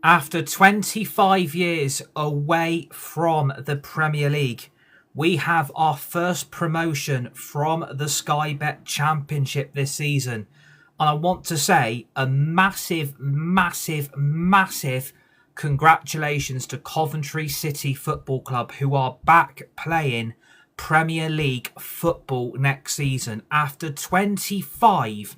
After 25 years away from the Premier League, we have our first promotion from the Sky Bet Championship this season. And I want to say a massive, massive, massive congratulations to Coventry City Football Club, who are back playing Premier League football next season. After 25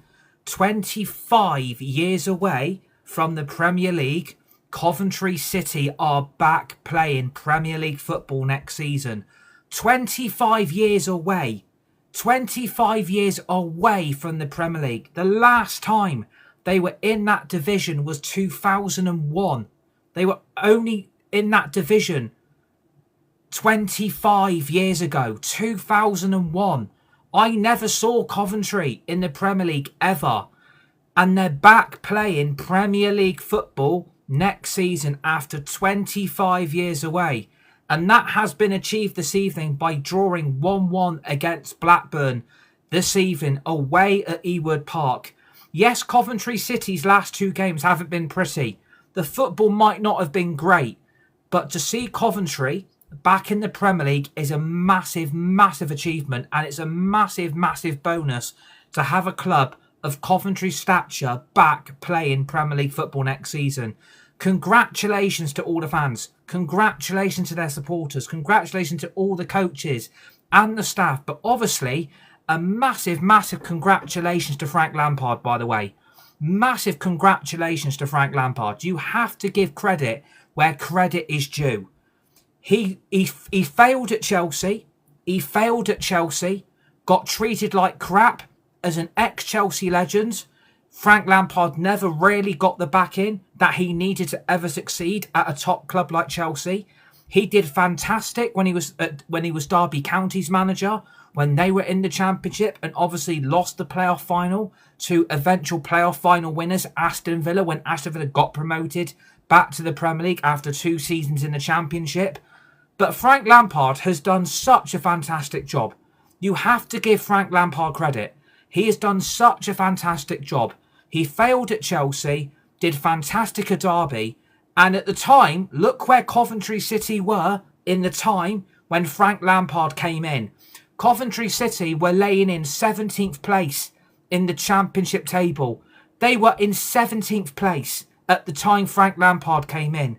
years away from the Premier League, Coventry City are back playing Premier League football next season. 25 years away. 25 years away from the Premier League. The last time they were in that division was 2001. They were only in that division 25 years ago. 2001. I never saw Coventry in the Premier League ever. And they're back playing Premier League football next season after 25 years away. And that has been achieved this evening by drawing 1-1 against Blackburn this evening away at Ewood Park. Yes, Coventry City's last two games haven't been pretty. The football might not have been great. But to see Coventry back in the Premier League is a massive, massive achievement. And it's a massive, massive bonus to have a club of Coventry stature back playing Premier League football next season. Congratulations to all the fans. Congratulations to their supporters. Congratulations to all the coaches and the staff. But obviously, a massive, massive congratulations to Frank Lampard, by the way. Massive congratulations to Frank Lampard. You have to give credit where credit is due. He failed at Chelsea. He failed at Chelsea. Got treated like crap as an ex-Chelsea legend. Frank Lampard never really got the backing that he needed to ever succeed at a top club like Chelsea. He did fantastic when he was Derby County's manager, when they were in the Championship, and obviously lost the playoff final to eventual playoff final winners Aston Villa, when Aston Villa got promoted back to the Premier League after 2 seasons in the Championship. But Frank Lampard has done such a fantastic job. You have to give Frank Lampard credit. He has done such a fantastic job. He failed at Chelsea, did fantastic at Derby, and at the time, look where Coventry City were in the time when Frank Lampard came in. Coventry City were laying in 17th place in the Championship table. They were in 17th place at the time Frank Lampard came in.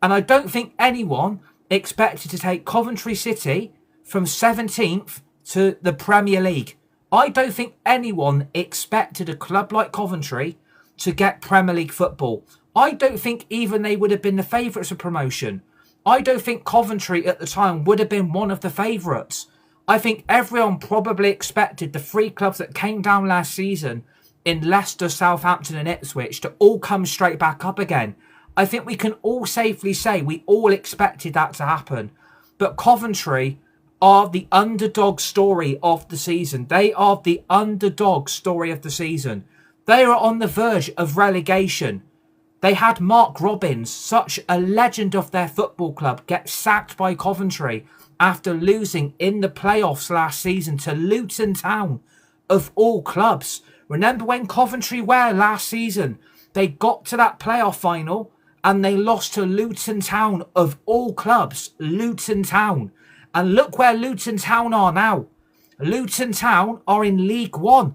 And I don't think anyone expected to take Coventry City from 17th to the Premier League. I don't think anyone expected a club like Coventry to get Premier League football. I don't think even they would have been the favourites of promotion. I don't think Coventry at the time would have been one of the favourites. I think everyone probably expected the 3 clubs that came down last season in Leicester, Southampton and Ipswich to all come straight back up again. I think we can all safely say we all expected that to happen. But Coventry are the underdog story of the season. They are the underdog story of the season. They are on the verge of relegation. They had Mark Robins, such a legend of their football club, get sacked by Coventry after losing in the playoffs last season to Luton Town, of all clubs. Remember when Coventry were last season? They got to that playoff final and they lost to Luton Town, of all clubs. Luton Town. And look where Luton Town are now. Luton Town are in League One.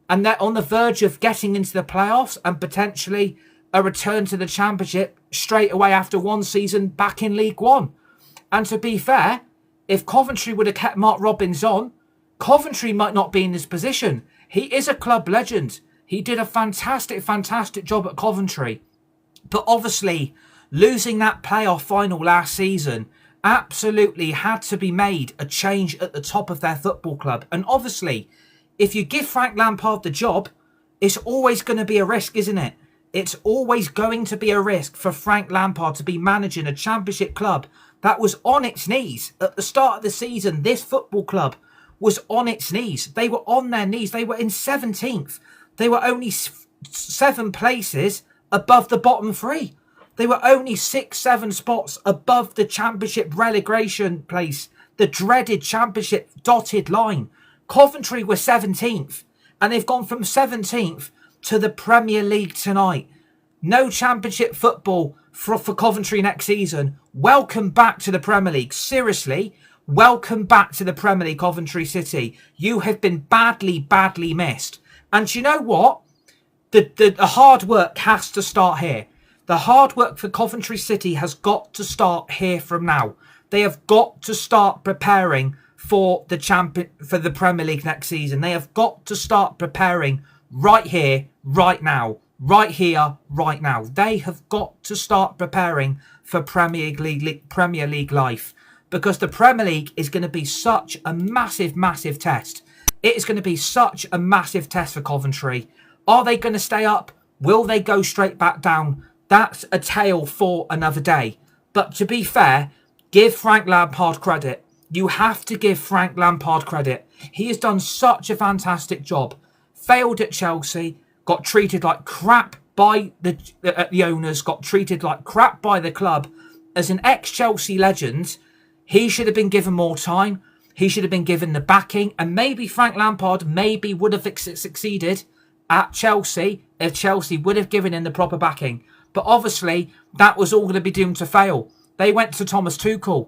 And they're on the verge of getting into the playoffs and potentially a return to the Championship straight away after 1 season back in League One. And to be fair, if Coventry would have kept Mark Robins on, Coventry might not be in this position. He is a club legend. He did a fantastic, fantastic job at Coventry. But obviously, losing that playoff final last season absolutely had to be made a change at the top of their football club. And obviously, if you give Frank Lampard the job, it's always going to be a risk, isn't it? It's always going to be a risk for Frank Lampard to be managing a Championship club that was on its knees. At the start of the season, this football club was on its knees. They were on their knees. They were in 17th. They were only 7 places above the bottom 3. They were only 6-7 spots above the Championship relegation place, the dreaded Championship dotted line. Coventry were 17th, and they've gone from 17th to the Premier League tonight. No Championship football for Coventry next season. Welcome back to the Premier League. Seriously, welcome back to the Premier League, Coventry City. You have been badly, badly missed. And you know what? The hard work has to start here. The hard work for Coventry City has got to start here from now. They have got to start preparing for the Premier League next season. They have got to start preparing right here, right now. Right here, right now. They have got to start preparing for Premier League life, because the Premier League is going to be such a massive, massive test. It is going to be such a massive test for Coventry. Are they going to stay up? Will they go straight back down? That's a tale for another day. But to be fair, give Frank Lampard credit. You have to give Frank Lampard credit. He has done such a fantastic job. Failed at Chelsea. Got treated like crap by the owners, got treated like crap by the club. As an ex-Chelsea legend, he should have been given more time. He should have been given the backing. And maybe Frank Lampard would have succeeded at Chelsea if Chelsea would have given him the proper backing. But obviously, that was all going to be doomed to fail. They went to Thomas Tuchel.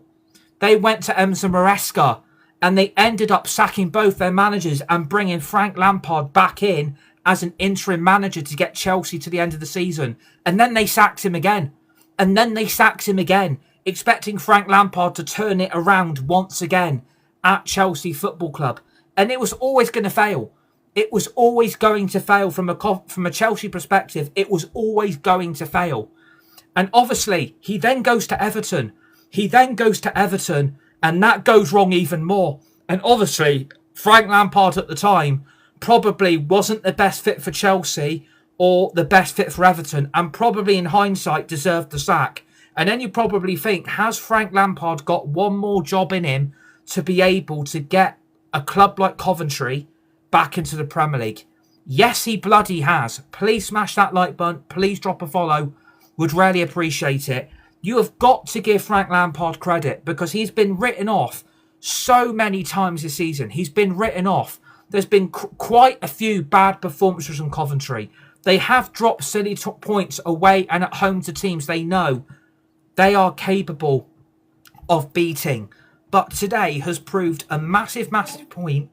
They went to Enzo Maresca. And they ended up sacking both their managers and bringing Frank Lampard back in as an interim manager to get Chelsea to the end of the season. And then they sacked him again. And then they sacked him again, expecting Frank Lampard to turn it around once again at Chelsea Football Club. And it was always going to fail. It was always going to fail from a Chelsea perspective. It was always going to fail. And obviously, he then goes to Everton. And that goes wrong even more. And obviously, Frank Lampard at the time probably wasn't the best fit for Chelsea or the best fit for Everton, and probably in hindsight deserved the sack. And then you probably think, has Frank Lampard got one more job in him to be able to get a club like Coventry back into the Premier League? Yes, he bloody has. Please smash that like button. Please drop a follow. Would really appreciate it. You have got to give Frank Lampard credit, because he's been written off so many times this season. He's been written off. There's been quite a few bad performances from Coventry. They have dropped silly points away and at home to teams they know they are capable of beating. But today has proved a massive, massive point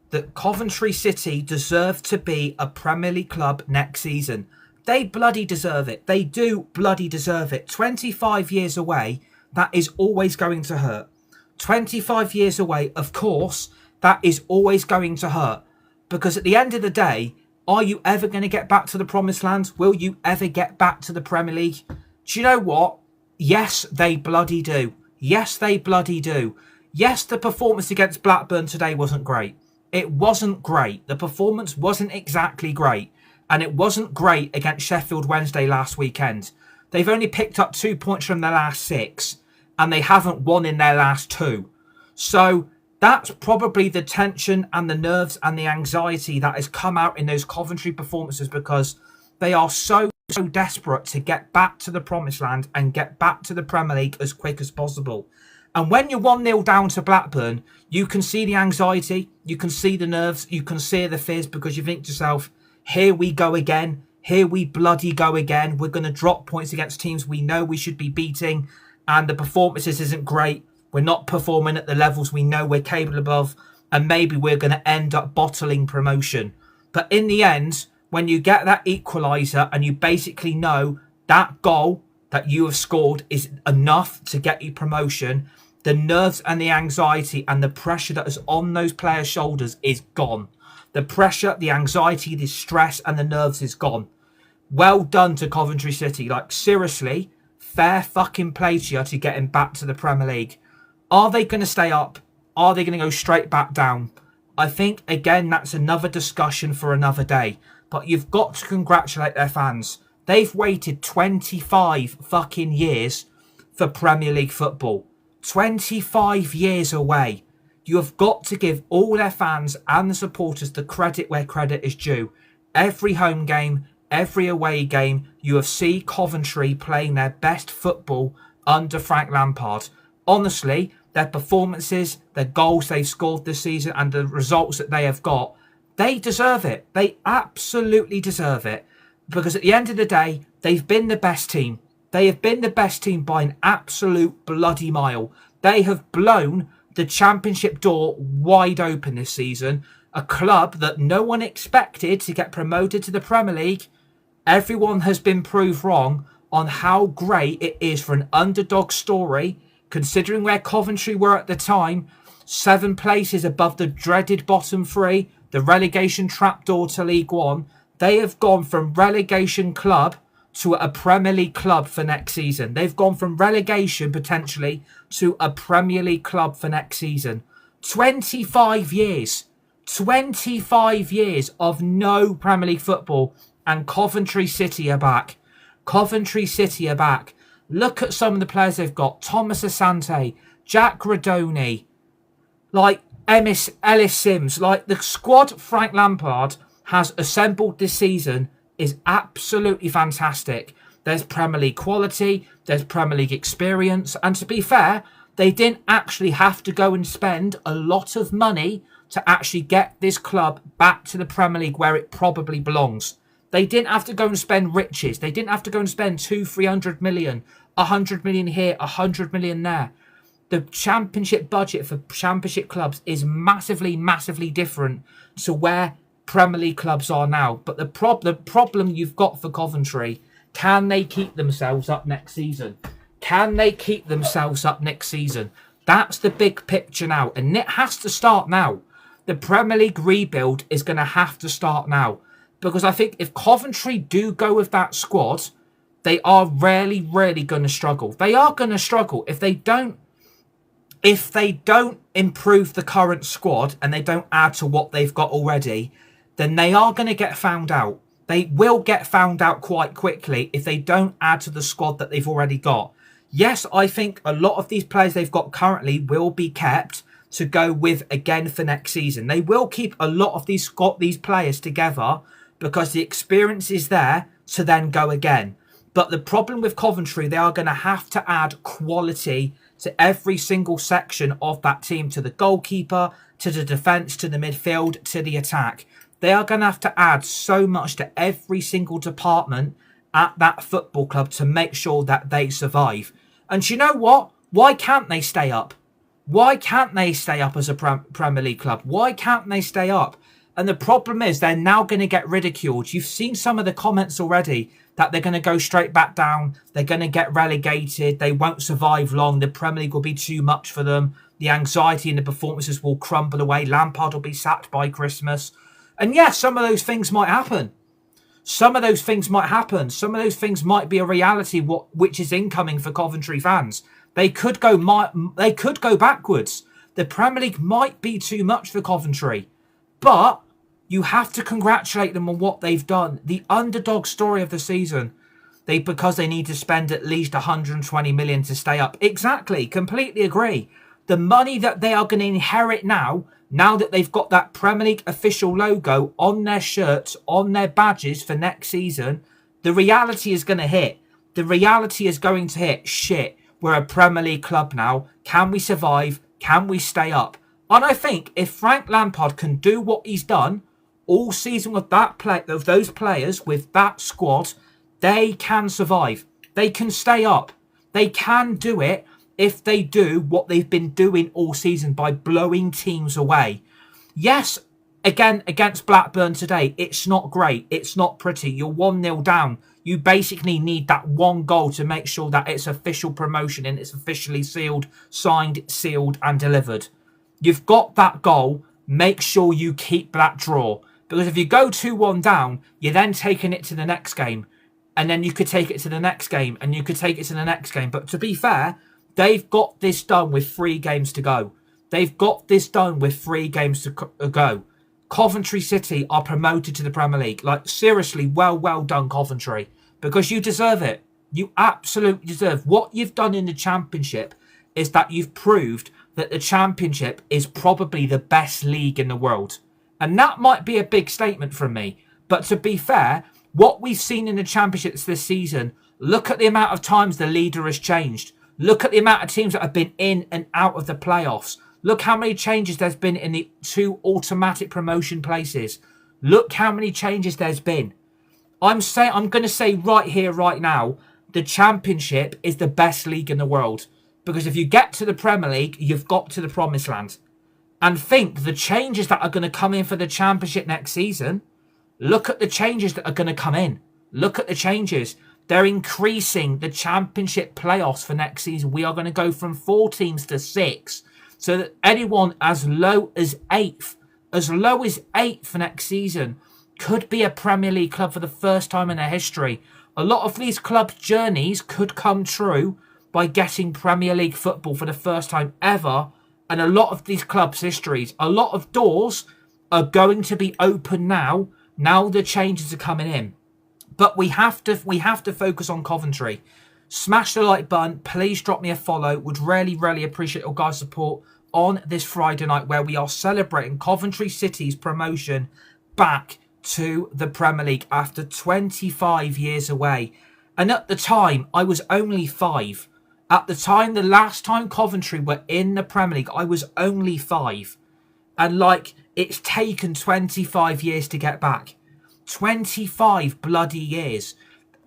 that Coventry City deserve to be a Premier League club next season. They bloody deserve it. They do bloody deserve it. 25 years away, that is always going to hurt. 25 years away, of course, that is always going to hurt. Because at the end of the day, are you ever going to get back to the promised land? Will you ever get back to the Premier League? Do you know what? Yes, they bloody do. Yes, they bloody do. Yes, the performance against Blackburn today wasn't great. It wasn't great. The performance wasn't exactly great. And it wasn't great against Sheffield Wednesday last weekend. They've only picked up 2 points from their last 6. And they haven't won in their last 2. So that's probably the tension and the nerves and the anxiety that has come out in those Coventry performances, because they are so desperate to get back to the promised land and get back to the Premier League as quick as possible. And when you're 1-0 down to Blackburn, you can see the anxiety, you can see the nerves, you can see the fears, because you think to yourself, here we go again. Here we bloody go again. We're going to drop points against teams we know we should be beating. And the performances isn't great. We're not performing at the levels we know we're capable of. And maybe we're going to end up bottling promotion. But in the end, when you get that equaliser and you basically know that goal that you have scored is enough to get you promotion, the nerves and the anxiety and the pressure that is on those players' shoulders is gone. The pressure, the anxiety, the stress and the nerves is gone. Well done to Coventry City. Like, seriously, fair fucking play to you to getting back to the Premier League. Are they going to stay up? Are they going to go straight back down? I think, again, that's another discussion for another day. But you've got to congratulate their fans. They've waited 25 fucking years for Premier League football. 25 years away. You have got to give all their fans and the supporters the credit where credit is due. Every home game, every away game, you have seen Coventry playing their best football under Frank Lampard. Honestly, their performances, their goals they've scored this season and the results that they have got, they deserve it. They absolutely deserve it. Because at the end of the day, they've been the best team. They have been the best team by an absolute bloody mile. They have blown the Championship door wide open this season. A club that no one expected to get promoted to the Premier League. Everyone has been proved wrong on how great it is for an underdog story, considering where Coventry were at the time, 7 places above the dreaded bottom 3, the relegation trapdoor to League One. They have gone from relegation club to a Premier League club for next season. They've gone from relegation potentially to a Premier League club for next season. 25 years. 25 years of no Premier League football, and Coventry City are back. Coventry City are back. Look at some of the players they've got. Thomas Asante, Jack Radoni, like Ellis Sims. Like the squad Frank Lampard has assembled this season is absolutely fantastic. There's Premier League quality, there's Premier League experience, and to be fair, they didn't actually have to go and spend a lot of money to actually get this club back to the Premier League where it probably belongs. They didn't have to go and spend riches. They didn't have to go and spend 200-300 million, 100 million here, 100 million there. The championship budget for championship clubs is massively, massively different to where Premier League clubs are now. But the problem you've got for Coventry, can they keep themselves up next season? Can they keep themselves up next season? That's the big picture now, and it has to start now. The Premier League rebuild is going to have to start now, because I think if Coventry do go with that squad, they are really, really going to struggle. They are going to struggle if they don't improve the current squad and they don't add to what they've got already. Then they are going to get found out. They will get found out quite quickly if they don't add to the squad that they've already got. Yes, I think a lot of these players they've got currently will be kept to go with again for next season. They will keep a lot of these players together because the experience is there to then go again. But the problem with Coventry, they are going to have to add quality to every single section of that team, to the goalkeeper, to the defence, to the midfield, to the attack. They are going to have to add so much to every single department at that football club to make sure that they survive. And you know what? Why can't they stay up? Why can't they stay up as a Premier League club? Why can't they stay up? And the problem is they're now going to get ridiculed. You've seen some of the comments already that they're going to go straight back down. They're going to get relegated. They won't survive long. The Premier League will be too much for them. The anxiety and the performances will crumble away. Lampard will be sacked by Christmas. And yes, some of those things might happen. Some of those things might happen. Some of those things might be a reality which is incoming for Coventry fans. They could go backwards. The Premier League might be too much for Coventry. But you have to congratulate them on what they've done. The underdog story of the season. Because they need to spend at least 120 million to stay up. Exactly. Completely agree. The money that they are going to inherit now that they've got that Premier League official logo on their shirts, on their badges for next season, the reality is going to hit. The reality is going to hit. Shit, we're a Premier League club now. Can we survive? Can we stay up? And I think if Frank Lampard can do what he's done all season with those players, with that squad, they can survive. They can stay up. They can do it if they do what they've been doing all season by blowing teams away. Yes, again, against Blackburn today, it's not great. It's not pretty. You're 1-0 down. You basically need that one goal to make sure that it's official promotion and it's officially sealed, signed, sealed and delivered. You've got that goal. Make sure you keep that draw. Because if you go 2-1 down, you're then taking it to the next game. And then you could take it to the next game. And you could take it to the next game. But to be fair, they've got this done with 3 games to go. They've got this done with 3 games to go. Coventry City are promoted to the Premier League. Like, seriously, well done, Coventry. Because you deserve it. You absolutely deserve. What you've done in the Championship is that you've proved that the Championship is probably the best league in the world. And that might be a big statement from me. But to be fair, what we've seen in the Championships this season, look at the amount of times the leader has changed. Look at the amount of teams that have been in and out of the playoffs. Look how many changes there's been in the 2 automatic promotion places. Look how many changes there's been. I'm going to say right here, right now, the Championship is the best league in the world. Because if you get to the Premier League, you've got to the promised land. And think the changes that are going to come in for the Championship next season. Look at the changes that are going to come in. Look at the changes. They're increasing the Championship playoffs for next season. We are going to go from 4 teams to 6. So that anyone as low as 8th for next season could be a Premier League club for the first time in their history. A lot of these clubs' journeys could come true by getting Premier League football for the first time ever. And a lot of these clubs' histories, a lot of doors are going to be open now. Now the changes are coming in. But we have to focus on Coventry. Smash the like button. Please drop me a follow. Would really, really appreciate your guys' support on this Friday night where we are celebrating Coventry City's promotion back to the Premier League after 25 years away. And at the time, I was only 5. At the time, the last time Coventry were in the Premier League, I was only 5. And it's taken 25 years to get back. 25 bloody years.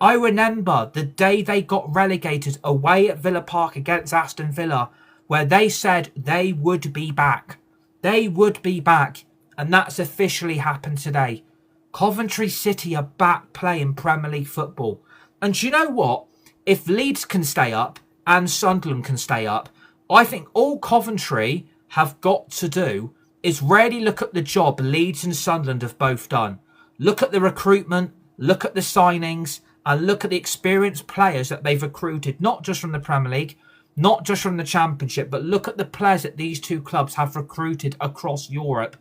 I remember the day they got relegated away at Villa Park against Aston Villa, where they said they would be back. They would be back. And that's officially happened today. Coventry City are back playing Premier League football. And do you know what? If Leeds can stay up and Sunderland can stay up, I think all Coventry have got to do is really look at the job Leeds and Sunderland have both done. Look at the recruitment, look at the signings, and look at the experienced players that they've recruited, not just from the Premier League, not just from the Championship, but look at the players that these two clubs have recruited across Europe.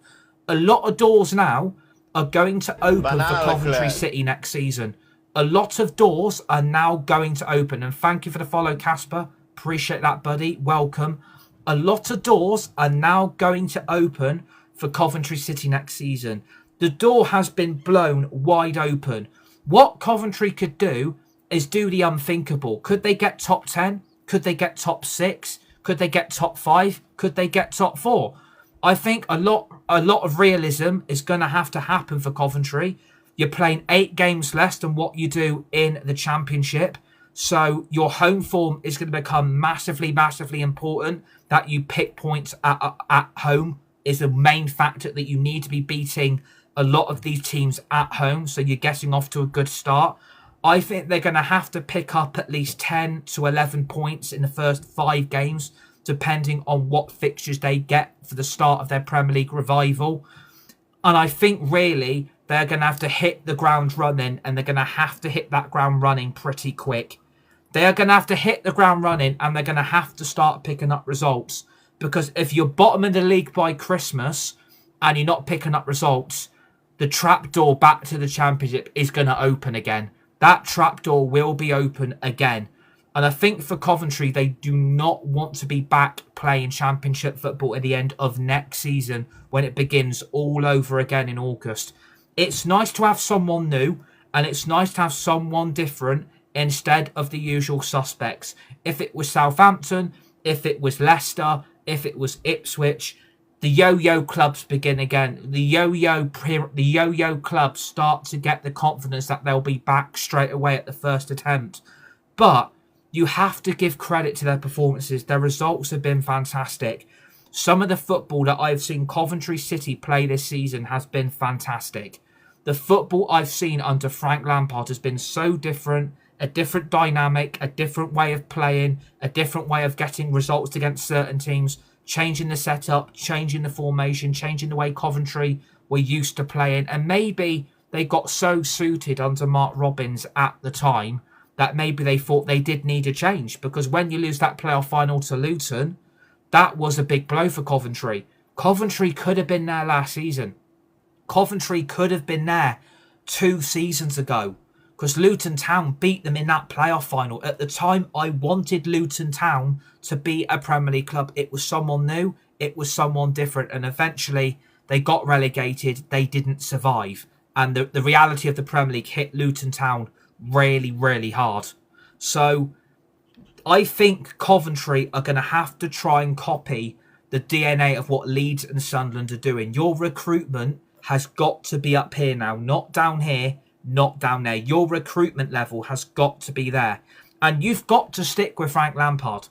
A lot of doors now are going to open for Coventry City next season. A lot of doors are now going to open. And thank you for the follow, Casper. Appreciate that, buddy. Welcome. A lot of doors are now going to open for Coventry City next season. The door has been blown wide open. What Coventry could do is do the unthinkable. Could they get top 10? Could they get top 6? Could they get top 5? Could they get top 4? I think a lot of realism is going to have to happen for Coventry. You're playing 8 games less than what you do in the Championship. So your home form is going to become massively, massively important. That you pick points at home is the main factor, that you need to be beating a lot of these teams at home. So you're getting off to a good start. I think they're going to have to pick up at least 10 to 11 points in the first 5 games, depending on what fixtures they get for the start of their Premier League revival. And I think really they're going to have to hit the ground running, and they're going to have to hit that ground running pretty quick. They are going to have to hit the ground running, and they're going to have to start picking up results. Because if you're bottom of the league by Christmas and you're not picking up results, the trapdoor back to the Championship is going to open again. That trapdoor will be open again. And I think for Coventry, they do not want to be back playing Championship football at the end of next season when it begins all over again in August. It's nice to have someone new, and it's nice to have someone different instead of the usual suspects. If it was Southampton, if it was Leicester, if it was Ipswich, the yo-yo clubs begin again. The yo-yo clubs start to get the confidence that they'll be back straight away at the first attempt. But you have to give credit to their performances. Their results have been fantastic. Some of the football that I've seen Coventry City play this season has been fantastic. The football I've seen under Frank Lampard has been so different, a different dynamic, a different way of playing, a different way of getting results against certain teams, changing the setup, changing the formation, changing the way Coventry were used to playing. And maybe they got so suited under Mark Robins at the time that maybe they thought they did need a change. Because when you lose that playoff final to Luton, that was a big blow for Coventry. Coventry could have been there last season. Coventry could have been there 2 seasons ago, because Luton Town beat them in that playoff final. At the time, I wanted Luton Town to be a Premier League club. It was someone new. It was someone different. And eventually, they got relegated. They didn't survive. And the reality of the Premier League hit Luton Town really, really hard. So I think Coventry are going to have to try and copy the DNA of what Leeds and Sunderland are doing. Your recruitment has got to be up here now, not down here, not down there. Your recruitment level has got to be there. And you've got to stick with Frank Lampard.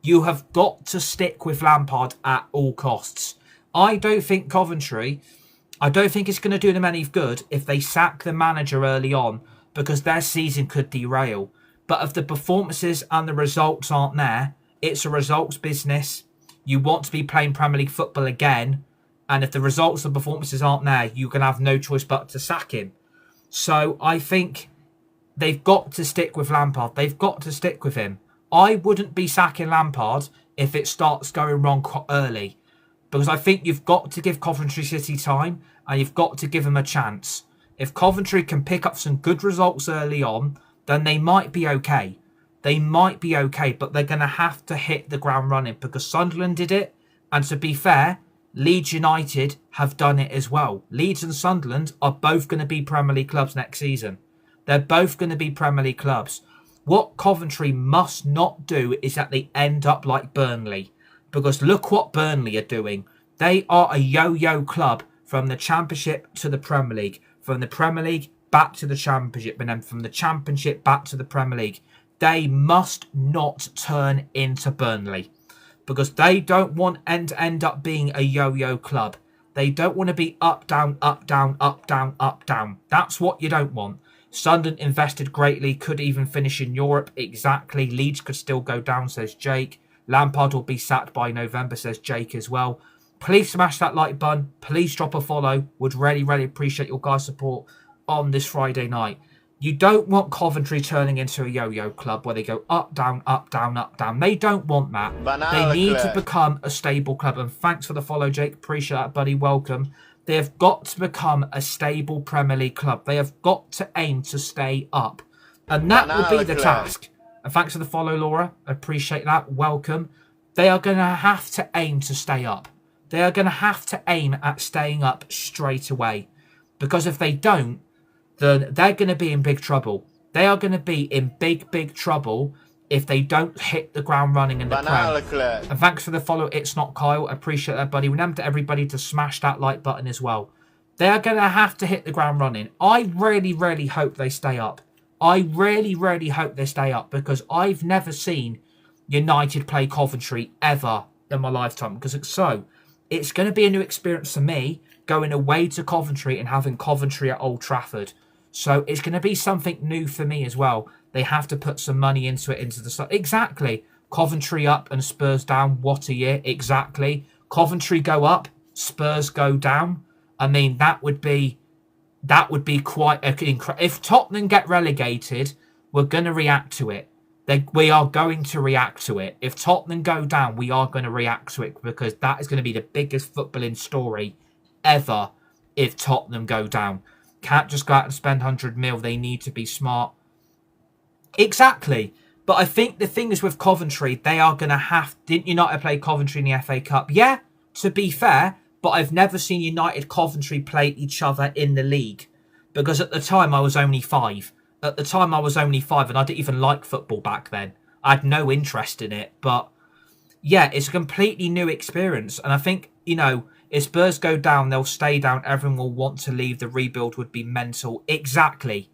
You have got to stick with Lampard at all costs. I don't think it's going to do them any good if they sack the manager early on, because their season could derail. But if the performances and the results aren't there, it's a results business. You want to be playing Premier League football again. And if the results and performances aren't there, you can have no choice but to sack him. So I think they've got to stick with Lampard. They've got to stick with him. I wouldn't be sacking Lampard if it starts going wrong early, because I think you've got to give Coventry City time and you've got to give them a chance. If Coventry can pick up some good results early on, then they might be okay. They might be okay, but they're going to have to hit the ground running, because Sunderland did it. And to be fair, Leeds United have done it as well. Leeds and Sunderland are both going to be Premier League clubs next season. They're both going to be Premier League clubs. What Coventry must not do is that they end up like Burnley. Because look what Burnley are doing. They are a yo-yo club from the Championship to the Premier League. From the Premier League back to the Championship. And then from the Championship back to the Premier League. They must not turn into Burnley, because they don't want to end up being a yo-yo club. They don't want to be up, down, up, down, up, down, up, down. That's what you don't want. Sunderland invested greatly, could even finish in Europe. Exactly. Leeds could still go down, says Jake. Lampard will be sacked by November, says Jake as well. Please smash that like button. Please drop a follow. Would really, really appreciate your guys' support on this Friday night. You don't want Coventry turning into a yo-yo club where they go up, down, up, down, up, down. They don't want that. They need to become a stable club. And thanks for the follow, Jake. Appreciate that, buddy. Welcome. They have got to become a stable Premier League club. They have got to aim to stay up. And that will be the task. And thanks for the follow, Laura. I appreciate that. Welcome. They are going to have to aim to stay up. They are going to have to aim at staying up straight away. Because if they don't, then they're going to be in big trouble. They are going to be in big, big trouble if they don't hit the ground running in the Prem. And thanks for the follow. It's not Kyle. I appreciate that, buddy. Remember to everybody to smash that like button as well. They are going to have to hit the ground running. I really, really hope they stay up. I really, really hope they stay up, because I've never seen United play Coventry ever in my lifetime. Because it's going to be a new experience for me, going away to Coventry and having Coventry at Old Trafford. So it's going to be something new for me as well. They have to put some money into it, into the start. Exactly. Coventry up and Spurs down. What a year. Exactly. Coventry go up, Spurs go down. I mean, that would be quite incredible. If Tottenham get relegated, we're going to react to it. We are going to react to it. If Tottenham go down, we are going to react to it, because that is going to be the biggest footballing story ever if Tottenham go down. Can't just go out and spend 100 mil. They need to be smart. Exactly. But I think the thing is with Coventry, they are going to have... Didn't United play Coventry in the FA Cup? Yeah, to be fair. But I've never seen United Coventry play each other in the league. Because at the time, I was only 5. At the time, I was only 5, and I didn't even like football back then. I had no interest in it. But yeah, it's a completely new experience. And I think, if Spurs go down, they'll stay down. Everyone will want to leave. The rebuild would be mental. Exactly.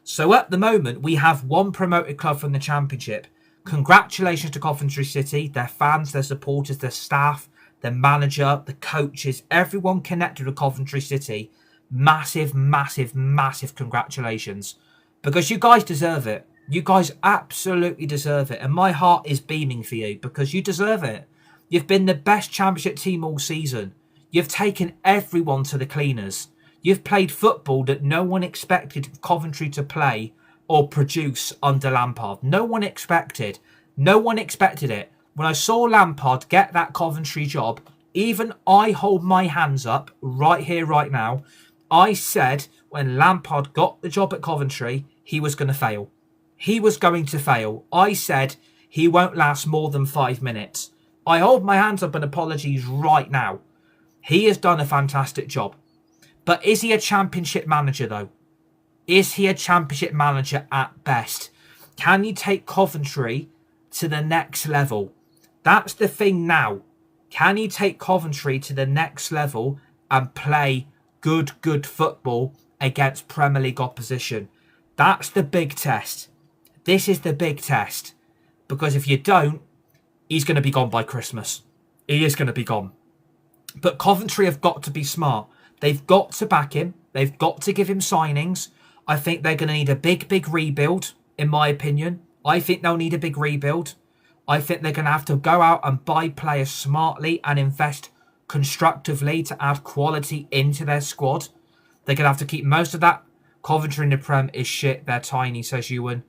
So at the moment, we have one promoted club from the Championship. Congratulations to Coventry City, their fans, their supporters, their staff, their manager, the coaches, everyone connected with Coventry City. Massive, massive, massive congratulations. Because you guys deserve it. You guys absolutely deserve it. And my heart is beaming for you, because you deserve it. You've been the best Championship team all season. You've taken everyone to the cleaners. You've played football that no one expected Coventry to play or produce under Lampard. No one expected. No one expected it. When I saw Lampard get that Coventry job, even I hold my hands up right here, right now. I said when Lampard got the job at Coventry, he was going to fail. He was going to fail. I said he won't last more than 5 minutes. I hold my hands up and apologies right now. He has done a fantastic job. But is he a Championship manager, though? Is he a Championship manager at best? Can he take Coventry to the next level? That's the thing now. Can he take Coventry to the next level and play good football against Premier League opposition. That's the big test. This is the big test. Because if you don't, he's going to be gone by Christmas. He is going to be gone. But Coventry have got to be smart. They've got to back him. They've got to give him signings. I think they're going to need a big rebuild, in my opinion. I think they'll need a big rebuild. I think they're going to have to go out and buy players smartly and invest constructively to add quality into their squad. They're going to have to keep most of that. Coventry in the Prem is shit. They're tiny, says Ewan.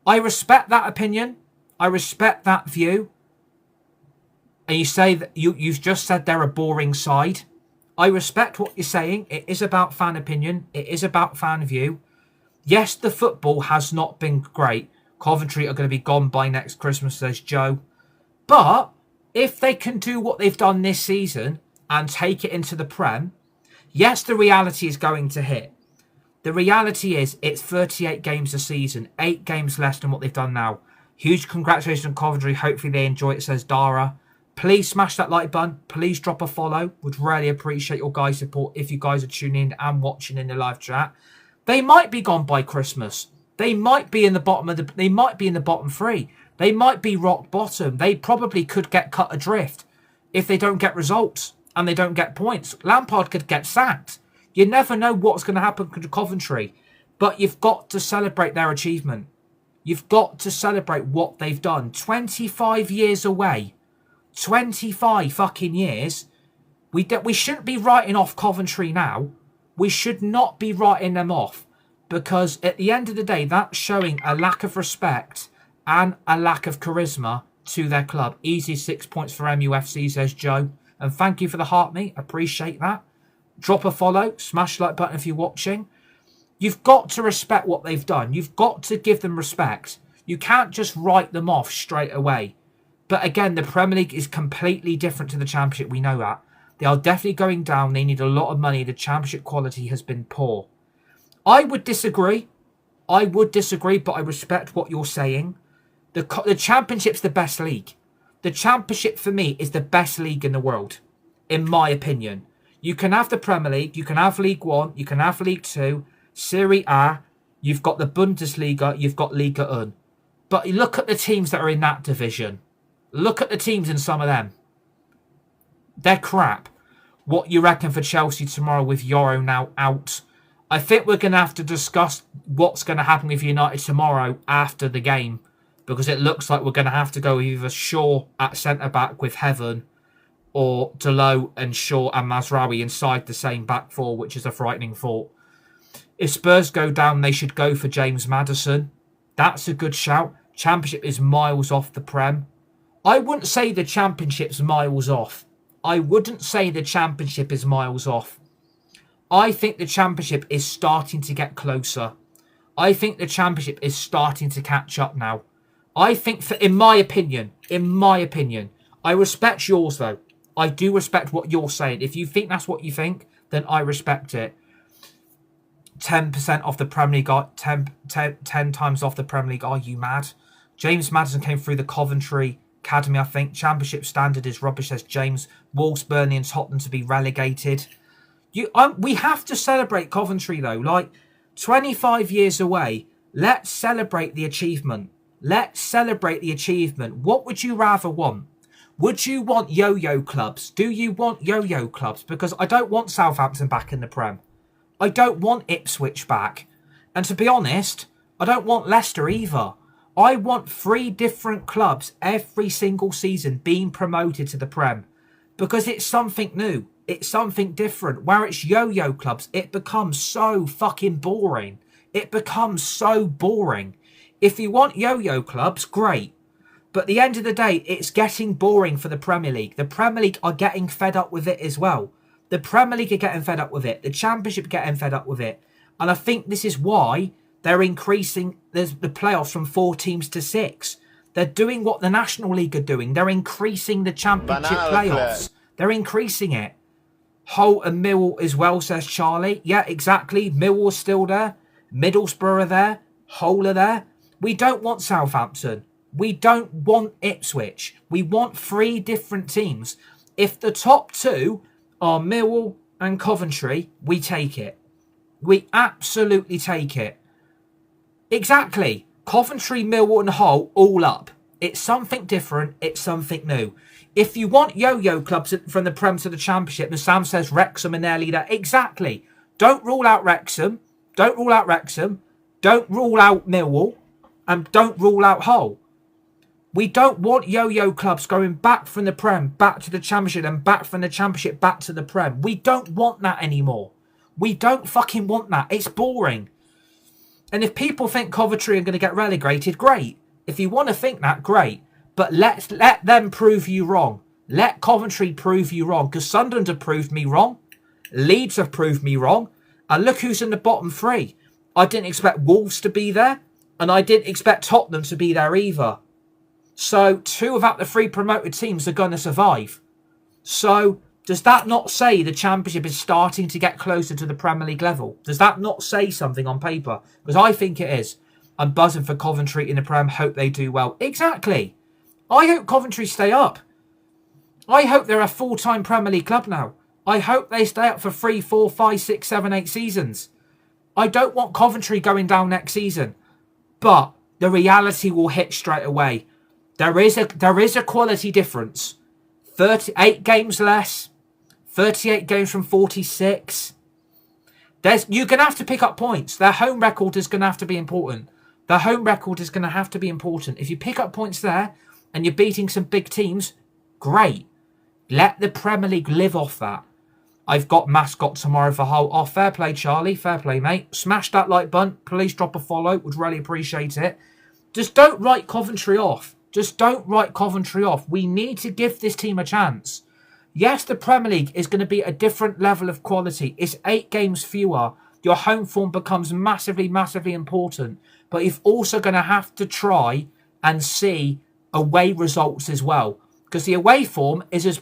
I respect that opinion. I respect that view. And you say that you've just said they're a boring side. I respect what you're saying. It is about fan opinion. It is about fan view. Yes, the football has not been great. Coventry are going to be gone by next Christmas, says Joe. But if they can do what they've done this season and take it into the Prem, yes, the reality is going to hit. The reality is it's 38 games a season, 8 games less than what they've done now. Huge congratulations on Coventry. Hopefully they enjoy it, says Dara. Please smash that like button. Please drop a follow. Would really appreciate your guys' support if you guys are tuning in and watching in the live chat. They might be gone by Christmas. They might be in the bottom of the. They might be in the bottom 3. They might be rock bottom. They probably could get cut adrift if they don't get results and they don't get points. Lampard could get sacked. You never know what's going to happen to Coventry, but you've got to celebrate their achievement. You've got to celebrate what they've done. 25 years away. 25 fucking years. We shouldn't be writing off Coventry now. We should not be writing them off, because at the end of the day, that's showing a lack of respect and a lack of charisma to their club. Easy 6 points for MUFC, says Joe. And thank you for the heart, mate. Appreciate that. Drop a follow. Smash the like button if you're watching. You've got to respect what they've done. You've got to give them respect. You can't just write them off straight away. But again, the Premier League is completely different to the Championship. We know that. They are definitely going down. They need a lot of money. The Championship quality has been poor. I would disagree. But I respect what you're saying. The Championship's the best league. The Championship, for me, is the best league in the world, in my opinion. You can have the Premier League. You can have League One. You can have League Two. Serie A. You've got the Bundesliga. You've got Liga 1. But look at the teams that are in that division. Look at the teams in some of them. They're crap. What you reckon for Chelsea tomorrow with Euro now out? I think we're going to have to discuss what's going to happen with United tomorrow after the game, because it looks like we're going to have to go either Shaw at centre-back with Heaven or Dalot and Shaw and Mazraoui inside the same back four, which is a frightening thought. If Spurs go down, they should go for James Maddison. That's a good shout. Championship is miles off the Prem. I wouldn't say the Championship's miles off. I wouldn't say the Championship is miles off. I think the Championship is starting to get closer. I think the Championship is starting to catch up now. I think, in my opinion, I respect yours though. I do respect what you're saying. If you think that's what you think, then I respect it. 10% off the Premier League, 10 times off the Premier League. Are you mad? James Maddison came through the Coventry Academy, I think. Championship standard is rubbish, says James. Wolves, Burnley and Tottenham to be relegated. We have to celebrate Coventry, though. Like, 25 years away, let's celebrate the achievement. Let's celebrate the achievement. What would you rather want? Would you want yo-yo clubs? Do you want yo-yo clubs? Because I don't want Southampton back in the Prem. I don't want Ipswich back. And to be honest, I don't want Leicester either. I want 3 different clubs every single season being promoted to the Prem. Because it's something new. It's something different. Where it's yo-yo clubs, it becomes so fucking boring. It becomes so boring. If you want yo-yo clubs, great. But at the end of the day, it's getting boring for the Premier League. The Premier League are getting fed up with it as well. The Premier League are getting fed up with it. The Championship are getting fed up with it. And I think this is why they're increasing the playoffs from 4 teams to 6. They're doing what the National League are doing. They're increasing the Championship playoffs. They're increasing it. Hull and Millwall as well, says Charlie. Yeah, exactly. Millwall's still there. Middlesbrough are there. Hull are there. We don't want Southampton. We don't want Ipswich. We want 3 different teams. If the top 2 are Millwall and Coventry, we take it. We absolutely take it. Exactly. Coventry, Millwall and Hull all up. It's something different. It's something new. If you want yo-yo clubs from the Prem to the Championship, and Sam says Wrexham and their leader, exactly. Don't rule out Wrexham. Don't rule out Wrexham. Don't rule out Millwall. And don't rule out Hull. We don't want yo-yo clubs going back from the Prem, back to the Championship, and back from the Championship, back to the Prem. We don't want that anymore. We don't fucking want that. It's boring. And if people think Coventry are going to get relegated, great. If you want to think that, great. But let them prove you wrong. Let Coventry prove you wrong. Because Sunderland have proved me wrong. Leeds have proved me wrong. And look who's in the bottom three. I didn't expect Wolves to be there. And I didn't expect Tottenham to be there either. So 2 out of the 3 promoted teams are going to survive. So does that not say the Championship is starting to get closer to the Premier League level? Does that not say something on paper? Because I think it is. I'm buzzing for Coventry in the Prem. Hope they do well. Exactly. I hope Coventry stay up. I hope they're a full-time Premier League club now. I hope they stay up for 3, 4, 5, 6, 7, 8 seasons. I don't want Coventry going down next season. But the reality will hit straight away. There is a quality difference. 38 games less. 38 games from 46. You're going to have to pick up points. Their home record is going to have to be important. Their home record is going to have to be important. If you pick up points there and you're beating some big teams, great. Let the Premier League live off that. I've got mascot tomorrow for Hull. Oh, fair play, Charlie. Fair play, mate. Smash that like button. Please drop a follow. Would really appreciate it. Just don't write Coventry off. Just don't write Coventry off. We need to give this team a chance. Yes, the Premier League is going to be a different level of quality. It's 8 games fewer. Your home form becomes massively, massively important. But you're also going to have to try and see away results as well. Because the away form is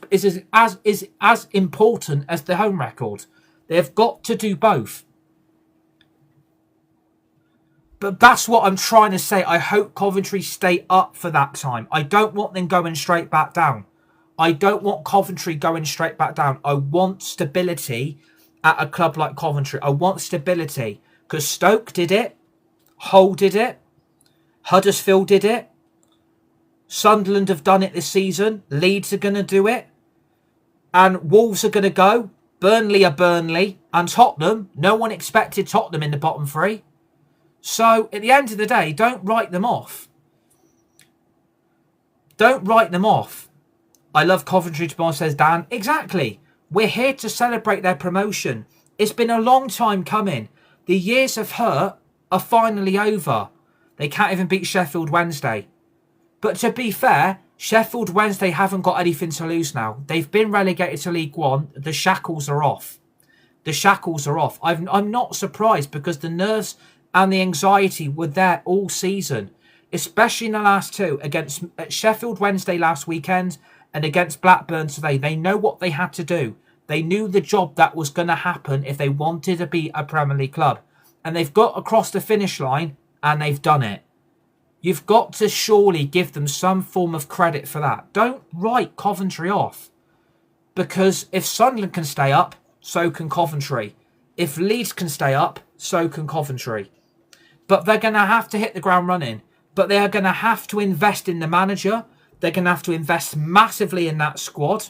as important as the home record. They've got to do both. But that's what I'm trying to say. I hope Coventry stay up for that time. I don't want them going straight back down. I don't want Coventry going straight back down. I want stability at a club like Coventry. I want stability. Because Stoke did it. Hull did it. Huddersfield did it. Sunderland have done it this season. Leeds are going to do it. And Wolves are going to go. Burnley are Burnley. And Tottenham, no one expected Tottenham in the bottom 3. So, at the end of the day, don't write them off. Don't write them off. I love Coventry tomorrow, says Dan. Exactly. We're here to celebrate their promotion. It's been a long time coming. The years of hurt are finally over. They can't even beat Sheffield Wednesday. But to be fair, Sheffield Wednesday haven't got anything to lose now. They've been relegated to League One. The shackles are off. The shackles are off. I'm not surprised because the nerves and the anxiety were there all season, especially in the last 2 against Sheffield Wednesday last weekend and against Blackburn today. They know what they had to do. They knew the job that was going to happen if they wanted to be a Premier League club. And they've got across the finish line and they've done it. You've got to surely give them some form of credit for that. Don't write Coventry off. Because if Sunderland can stay up, so can Coventry. If Leeds can stay up, so can Coventry. But they're going to have to hit the ground running. But they are going to have to invest in the manager. They're going to have to invest massively in that squad.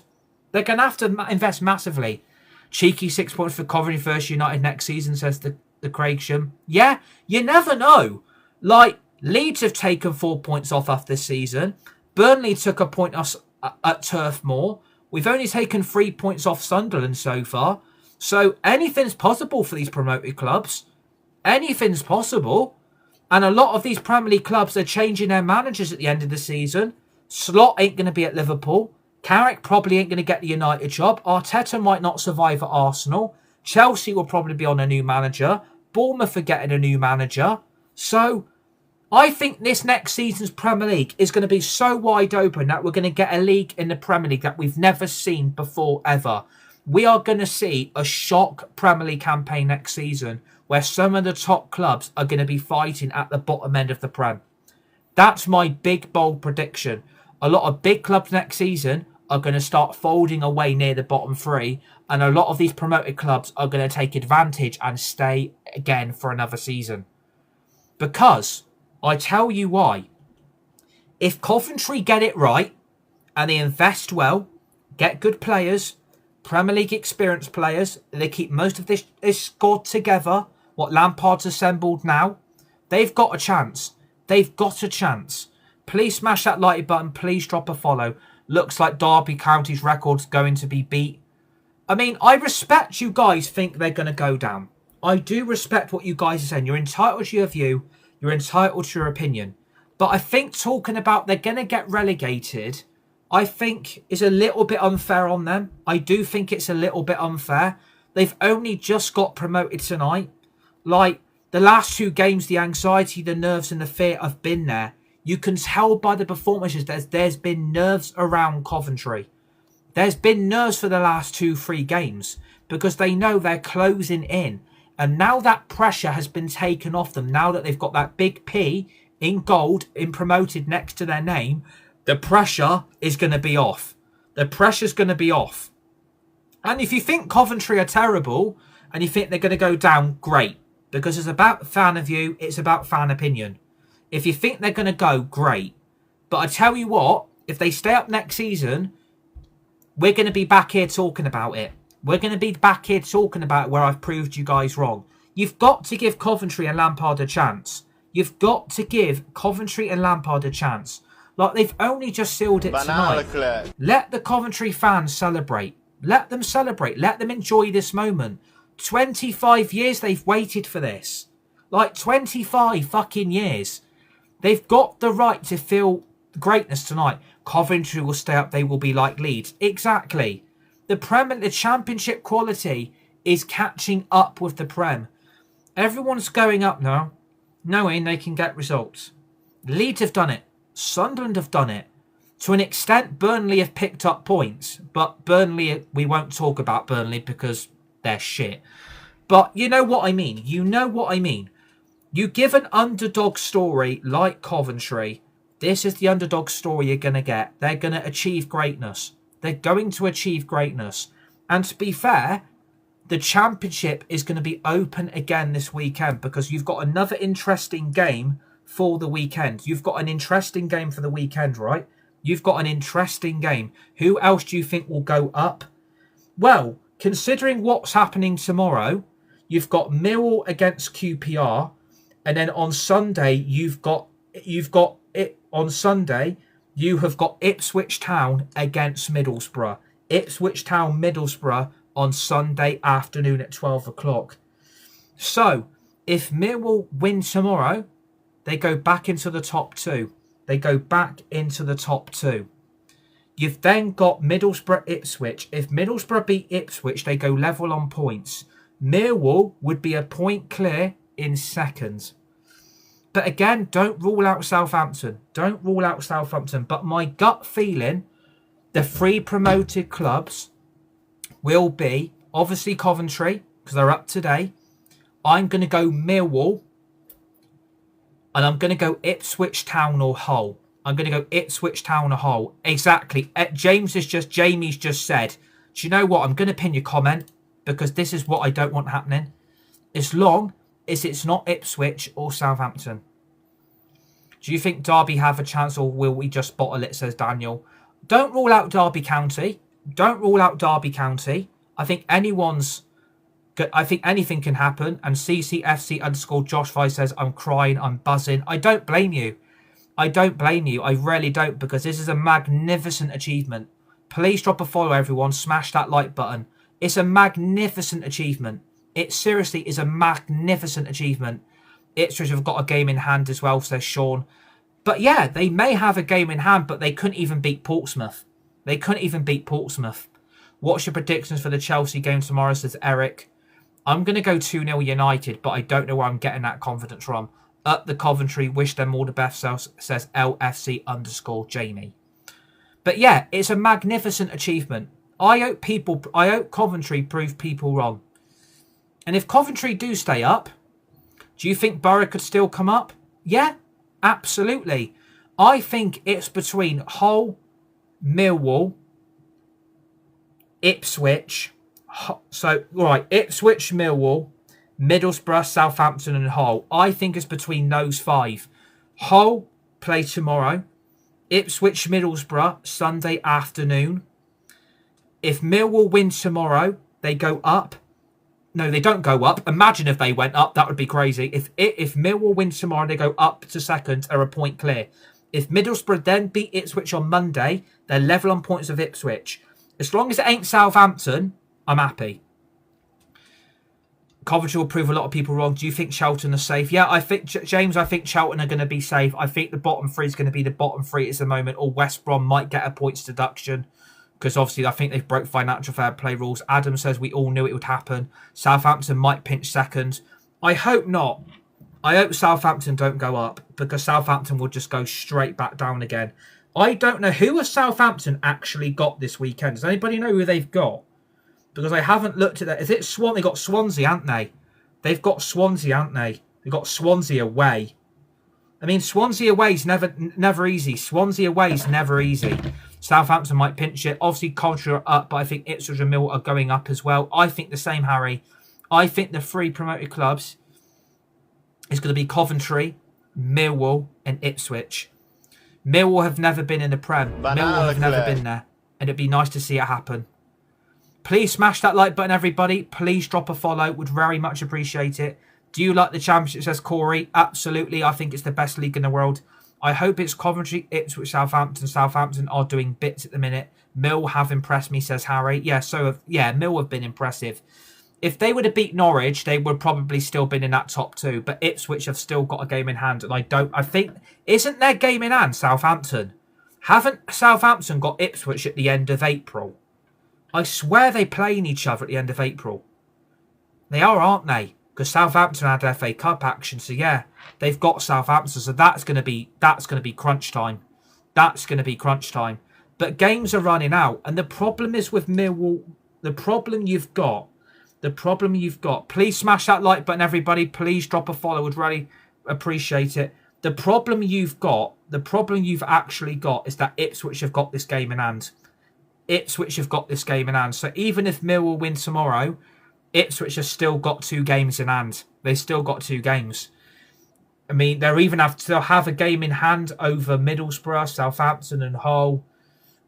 They're going to have to invest massively. Cheeky 6 points for Coventry First United next season, says the Craigsham. Yeah, you never know. Like, Leeds have taken 4 points off after this season. Burnley took a point off at Turf Moor. We've only taken 3 points off Sunderland so far. So anything's possible for these promoted clubs. Anything's possible. And a lot of these Premier League clubs are changing their managers at the end of the season. Slot ain't going to be at Liverpool. Carrick probably ain't going to get the United job. Arteta might not survive at Arsenal. Chelsea will probably be on a new manager. Bournemouth are getting a new manager. So I think this next season's Premier League is going to be so wide open that we're going to get a league in the Premier League that we've never seen before ever. We are going to see a shock Premier League campaign next season where some of the top clubs are going to be fighting at the bottom end of the Prem. That's my big, bold prediction. A lot of big clubs next season are going to start folding away near the bottom three, and a lot of these promoted clubs are going to take advantage and stay again for another season. Because, I tell you why, if Coventry get it right, and they invest well, get good players, Premier League experienced players, they keep most of this squad together, what Lampard's assembled now, they've got a chance. They've got a chance. Please smash that like button. Please drop a follow. Looks like Derby County's record's going to be beat. I mean, I respect you guys think they're going to go down. I do respect what you guys are saying. You're entitled to your view. You're entitled to your opinion. But I think talking about they're going to get relegated, I think is a little bit unfair on them. I do think it's a little bit unfair. They've only just got promoted tonight. Like, the last two games, the anxiety, the nerves and the fear have been there. You can tell by the performances that there's been nerves around Coventry. There's been nerves for the last 2-3 games because they know they're closing in. And now that pressure has been taken off them, now that they've got that big P in gold in promoted next to their name, the pressure is going to be off. The pressure's going to be off. And if you think Coventry are terrible and you think they're going to go down, great. Because it's about fan of view, it's about fan opinion. If you think they're going to go, great. But I tell you what, if they stay up next season, we're going to be back here talking about it. We're going to be back here talking about where I've proved you guys wrong. You've got to give Coventry and Lampard a chance. You've got to give Coventry and Lampard a chance. Like, they've only just sealed it tonight. Let the Coventry fans celebrate. Let them celebrate. Let them enjoy this moment. 25 years they've waited for this. Like, 25 fucking years. They've got the right to feel greatness tonight. Coventry will stay up. They will be like Leeds. Exactly. The Championship quality is catching up with the Prem. Everyone's going up now, knowing they can get results. Leeds have done it. Sunderland have done it. To an extent, Burnley have picked up points. But Burnley, we won't talk about Burnley because they're shit. But you know what I mean. You know what I mean. You give an underdog story like Coventry, this is the underdog story you're going to get. They're going to achieve greatness. They're going to achieve greatness. And to be fair, the Championship is going to be open again this weekend because you've got another interesting game for the weekend. You've got an interesting game for the weekend, right? You've got an interesting game. Who else do you think will go up? Well, considering what's happening tomorrow, you've got Millwall against QPR, and then on Sunday you have got Ipswich Town against Middlesbrough. Ipswich Town, Middlesbrough on Sunday afternoon at 12 o'clock. So, if Millwall win tomorrow, they go back into the top two. They go back into the top two. You've then got Middlesbrough-Ipswich. If Middlesbrough beat Ipswich, they go level on points. Millwall would be a point clear in second. But again, don't rule out Southampton. Don't rule out Southampton. But my gut feeling, the 3 promoted clubs will be, obviously Coventry, because they're up today. I'm going to go Millwall. And I'm going to go Ipswich Town or Hull. I'm going to go Ipswich Town or Hull. Exactly. Jamie's just said, do you know what? I'm going to pin your comment because this is what I don't want happening. As long as it's not Ipswich or Southampton. Do you think Derby have a chance or will we just bottle it, says Daniel? Don't rule out Derby County. Don't rule out Derby County. I think anything can happen. And CCFC_Josh5 says, I'm crying, I'm buzzing. I don't blame you. I don't blame you. I really don't, because this is a magnificent achievement. Please drop a follow, everyone. Smash that like button. It's a magnificent achievement. It seriously is a magnificent achievement. Ipswich have got a game in hand as well, says Sean. But yeah, they may have a game in hand, but they couldn't even beat Portsmouth. They couldn't even beat Portsmouth. What's your predictions for the Chelsea game tomorrow, says Eric. I'm going to go 2-0 United, but I don't know where I'm getting that confidence from. Up the Coventry, wish them all the best, says LFC_Jamie. But yeah, it's a magnificent achievement. I hope Coventry prove people wrong. And if Coventry do stay up, do you think Borough could still come up? Yeah, absolutely. I think it's between Hull, Millwall, Ipswich. So, right, Ipswich, Millwall, Middlesbrough, Southampton and Hull. I think it's between those 5. Hull play tomorrow. Ipswich, Middlesbrough, Sunday afternoon. If Millwall win tomorrow, they go up. No, they don't go up. Imagine if they went up. That would be crazy. If Millwall win tomorrow, they go up to second, are a point clear. If Middlesbrough then beat Ipswich on Monday, they're level on points of Ipswich. As long as it ain't Southampton, I'm happy. Coventry will prove a lot of people wrong. Do you think Charlton are safe? Yeah, I think, James, I think Charlton are going to be safe. I think the bottom 3 is going to be the bottom 3 at the moment, or West Brom might get a points deduction. Because obviously I think they've broke financial fair play rules. Adam says we all knew it would happen. Southampton might pinch second. I hope not. I hope Southampton don't go up, because Southampton will just go straight back down again. I don't know who has Southampton actually got this weekend. Does anybody know who they've got? Because I haven't looked at that. Is it Swan? They got Swansea, haven't they? They've got Swansea, haven't they? They've got Swansea away. I mean, Swansea away is never easy. Swansea away is never easy. Southampton might pinch it. Obviously, Coventry are up, but I think Ipswich and Mill are going up as well. I think the same, Harry. I think the 3 promoted clubs is going to be Coventry, Millwall and Ipswich. Millwall have never been in the Prem. Millwall have never been there. And it'd be nice to see it happen. Please smash that like button, everybody. Please drop a follow. Would very much appreciate it. Do you like the Championship, says Corey? Absolutely. I think it's the best league in the world. I hope it's Coventry, Ipswich, Southampton. Southampton are doing bits at the minute. Mill have impressed me, says Harry. Yeah, Mill have been impressive. If they would have beat Norwich, they would probably still been in that top 2. But Ipswich have still got a game in hand. And I think, isn't their game in hand Southampton? Haven't Southampton got Ipswich at the end of April? I swear they playing each other at the end of April. They are, aren't they? Because Southampton had FA Cup action, so yeah, they've got Southampton. So that's going to be crunch time. That's going to be crunch time. But games are running out, and the problem is with Millwall. The problem you've got. Please smash that like button, everybody. Please drop a follow. Would really appreciate it. The problem you've actually got, is that Ipswich have got this game in hand. So even if Millwall win tomorrow, Ipswich have still got 2 games in hand. They've still got 2 games. I mean, they'll have a game in hand over Middlesbrough, Southampton and Hull,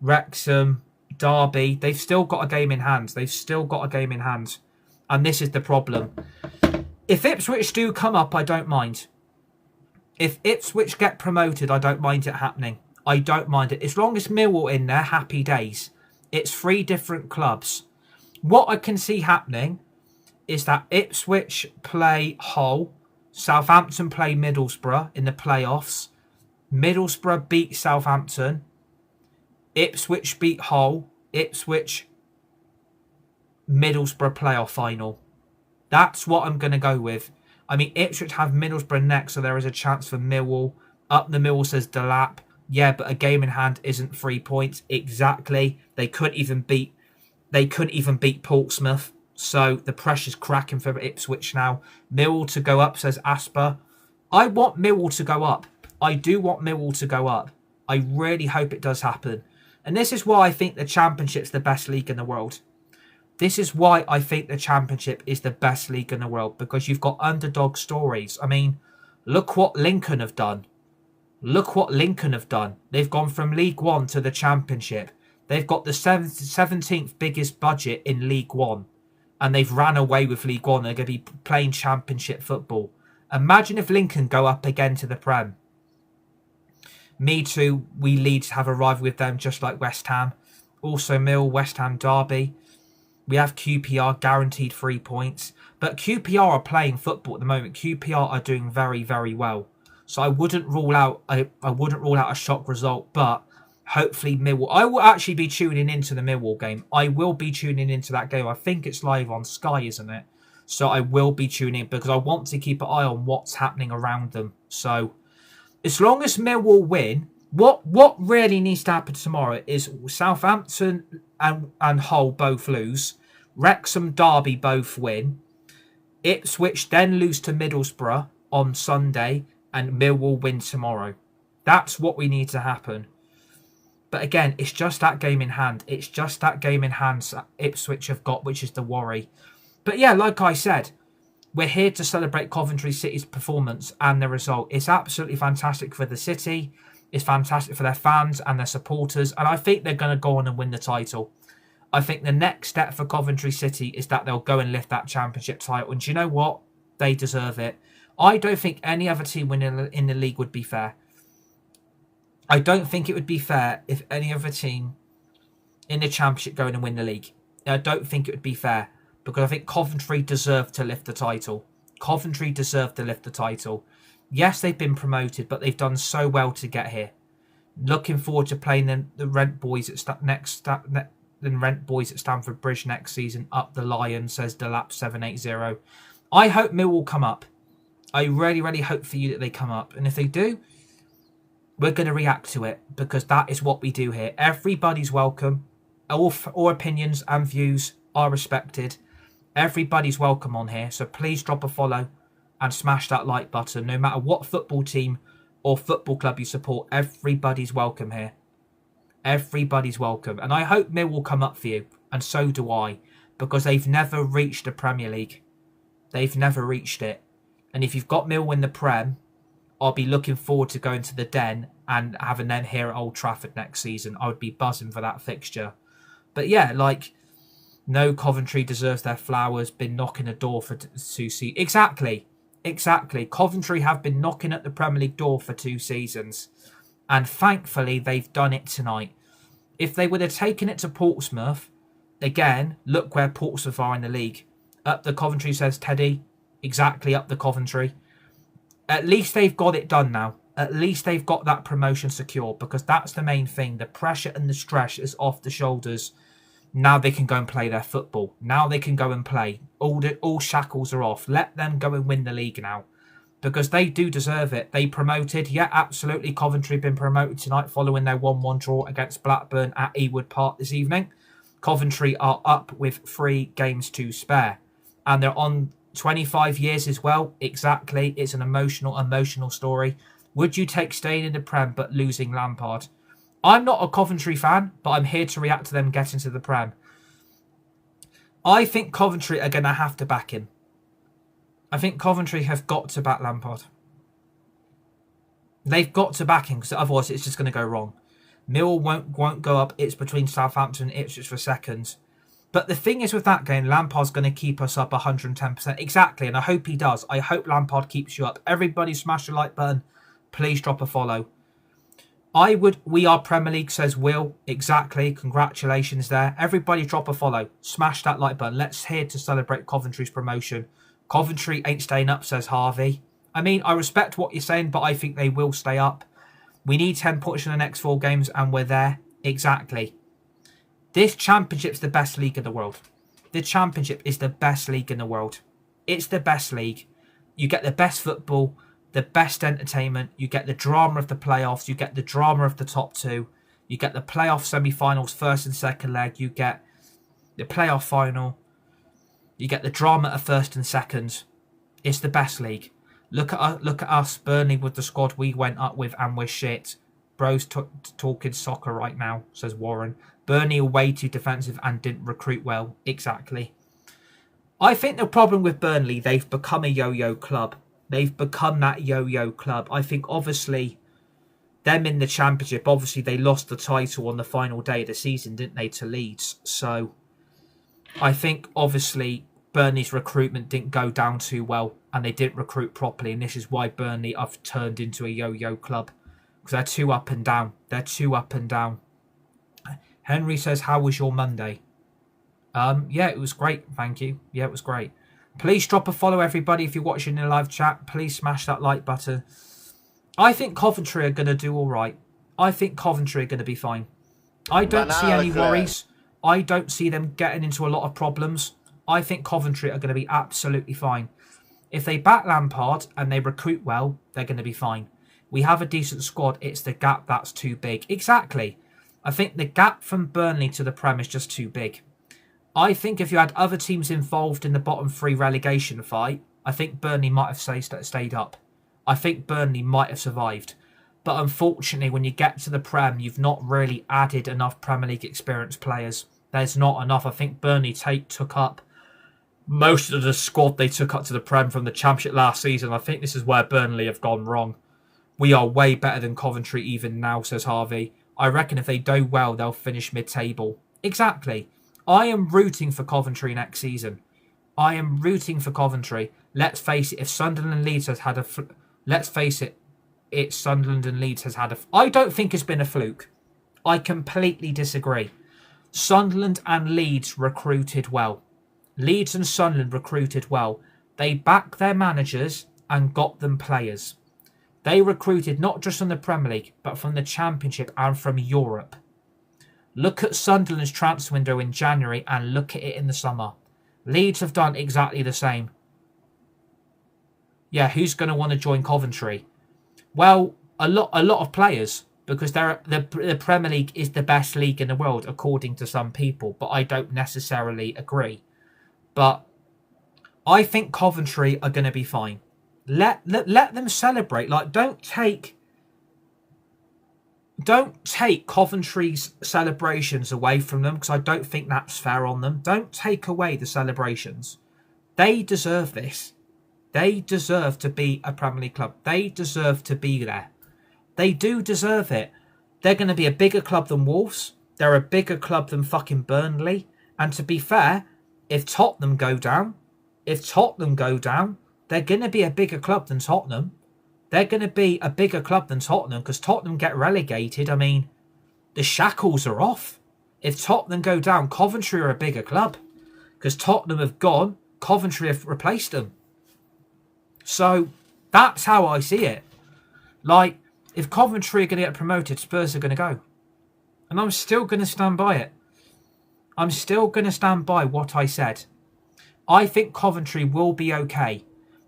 Wrexham, Derby. They've still got a game in hand. And this is the problem. If Ipswich do come up, I don't mind. If Ipswich get promoted, I don't mind it happening. I don't mind it. As long as Millwall in there, happy days. It's 3 different clubs. What I can see happening is that Ipswich play Hull, Southampton play Middlesbrough in the playoffs, Middlesbrough beat Southampton, Ipswich beat Hull, Ipswich, Middlesbrough playoff final. That's what I'm going to go with. I mean, Ipswich have Middlesbrough next, so there is a chance for Millwall. Up the Millwall, says Delap. Yeah, but a game in hand isn't 3 points. Exactly. They couldn't even beat Portsmouth. So the pressure's cracking for Ipswich now. Millwall to go up, says Asper. I want Millwall to go up. I do want Millwall to go up. I really hope it does happen. And this is why I think the Championship's the best league in the world. This is why I think the Championship is the best league in the world. Because you've got underdog stories. I mean, look what Lincoln have done. They've gone from League One to the Championship. They've got the 17th biggest budget in League One. And they've ran away with League One. They're going to be playing Championship football. Imagine if Lincoln go up again to the Prem. Me too. We Leeds have a rival with them, just like West Ham. Also Mill, West Ham, Derby. We have QPR guaranteed 3 points. But QPR are playing football at the moment. QPR are doing very, very well. So I wouldn't rule out a shock result, but hopefully Millwall. I will actually be tuning into the Millwall game. I will be tuning into that game. I think it's live on Sky, isn't it? So I will be tuning in because I want to keep an eye on what's happening around them. So as long as Millwall win, what really needs to happen tomorrow is Southampton and Hull both lose. Wrexham, Derby both win. Ipswich then lose to Middlesbrough on Sunday. And Millwall win tomorrow. That's what we need to happen. But again, it's just that game in hand. It's just that game in hand Ipswich have got, which is the worry. But yeah, like I said, we're here to celebrate Coventry City's performance and the result. It's absolutely fantastic for the city. It's fantastic for their fans and their supporters. And I think they're going to go on and win the title. I think the next step for Coventry City is that they'll go and lift that championship title. And do you know what? They deserve it. I don't think any other team winning in the league would be fair. I don't think it would be fair if any other team in the championship go in and win the league. I don't think it would be fair because I think Coventry deserve to lift the title. Coventry deserve to lift the title. Yes, they've been promoted, but they've done so well to get here. Looking forward to playing the Rent Boys at Stamford Bridge next season. Up the Lions, says Delap780. I hope Millwall come up. I really, really hope for you that they come up. And if they do, we're going to react to it because that is what we do here. Everybody's welcome. All opinions and views are respected. Everybody's welcome on here. So please drop a follow and smash that like button. No matter what football team or football club you support, everybody's welcome here. Everybody's welcome. And I hope Mill will come up for you. And so do I. Because they've never reached the Premier League. They've never reached it. And if you've got Mill in the Prem, I'll be looking forward to going to the Den and having them here at Old Trafford next season. I would be buzzing for that fixture. But yeah, like, no, Coventry deserves their flowers. Been knocking the door for 2 seasons. Exactly. Coventry have been knocking at the Premier League door for 2 seasons. And thankfully, they've done it tonight. If they would have taken it to Portsmouth, again, look where Portsmouth are in the league. Up the Coventry, says Teddy. Exactly, up the Coventry. At least they've got it done now. At least they've got that promotion secure because that's the main thing. The pressure and the stress is off the shoulders. Now they can go and play their football. Now they can go and play. All shackles are off. Let them go and win the league now because they do deserve it. They promoted. Yeah, absolutely. Coventry have been promoted tonight following their 1-1 draw against Blackburn at Ewood Park this evening. Coventry are up with 3 games to spare. And they're on 25 years as well. Exactly. It's an emotional story. Would you take staying in the Prem but losing Lampard? I'm not a Coventry fan, but I'm here to react to them getting to the Prem. I think Coventry are going to have to back him. I think Coventry have got to back Lampard. They've got to back him because otherwise it's just going to go wrong. Mill won't go up. It's between Southampton and Ipswich for seconds. But the thing is with that game, Lampard's going to keep us up 110%. Exactly, and I hope he does. I hope Lampard keeps you up. Everybody smash the like button. Please drop a follow. We are Premier League, says Will. Exactly. Congratulations there. Everybody drop a follow. Smash that like button. Let's here to celebrate Coventry's promotion. Coventry ain't staying up, says Harvey. I mean, I respect what you're saying, but I think they will stay up. We need 10 points in the next 4 games, and we're there. Exactly. This championship's the best league in the world. The championship is the best league in the world. It's the best league. You get the best football, the best entertainment. You get the drama of the playoffs. You get the drama of the top 2. You get the playoff semi-finals, first and second leg. You get the playoff final. You get the drama of first and second. It's the best league. Look at us, Burnley, with the squad we went up with, and we're shit. Bro's talking soccer right now, says Warren. Burnley are way too defensive and didn't recruit well. Exactly. I think the problem with Burnley, they've become a yo-yo club. They've become that yo-yo club. I think, obviously, them in the Championship, obviously, they lost the title on the final day of the season, didn't they, to Leeds? So, I think, obviously, Burnley's recruitment didn't go down too well, and they didn't recruit properly, and this is why Burnley have turned into a yo-yo club. Because they're too up and down. They're too up and down. Henry says, how was your Monday? Yeah, it was great. Thank you. Yeah, it was great. Please drop a follow, everybody. If you're watching in the live chat, please smash that like button. I think Coventry are going to do all right. I think Coventry are going to be fine. I don't see any worries. I don't see them getting into a lot of problems. I think Coventry are going to be absolutely fine. If they back Lampard and they recruit well, they're going to be fine. We have a decent squad. It's the gap that's too big. Exactly. I think the gap from Burnley to the Prem is just too big. I think if you had other teams involved in the bottom 3 relegation fight, I think Burnley might have stayed up. I think Burnley might have survived. But unfortunately, when you get to the Prem, you've not really added enough Premier League experienced players. There's not enough. I think Burnley took up most of the squad they took up to the Prem from the Championship last season. I think this is where Burnley have gone wrong. We are way better than Coventry even now, says Harvey. I reckon if they do well, they'll finish mid-table. Exactly. I am rooting for Coventry next season. I am rooting for Coventry. Let's face it, if Sunderland and Leeds has had a... Let's face it, it's Sunderland and Leeds has had a... I don't think it's been a fluke. I completely disagree. Sunderland and Leeds recruited well. Leeds and Sunderland recruited well. They backed their managers and got them players. They recruited not just from the Premier League, but from the Championship and from Europe. Look at Sunderland's transfer window in January and look at it in the summer. Leeds have done exactly the same. Yeah, who's going to want to join Coventry? Well, a lot of players, because the Premier League is the best league in the world, according to some people, but I don't necessarily agree. But I think Coventry are going to be fine. Let them celebrate. Like, don't take Coventry's celebrations away from them, because I don't think that's fair on them. Don't take away the celebrations. They deserve this. They deserve to be a Premier League club. They deserve to be there. They do deserve it. They're going to be a bigger club than Wolves. They're a bigger club than fucking Burnley. And to be fair, if Tottenham go down, they're going to be a bigger club than Tottenham. They're going to be a bigger club than Tottenham, because Tottenham get relegated. I mean, the shackles are off. If Tottenham go down, Coventry are a bigger club, because Tottenham have gone, Coventry have replaced them. So that's how I see it. Like, if Coventry are going to get promoted, Spurs are going to go. And I'm still going to stand by it. I'm still going to stand by what I said. I think Coventry will be okay.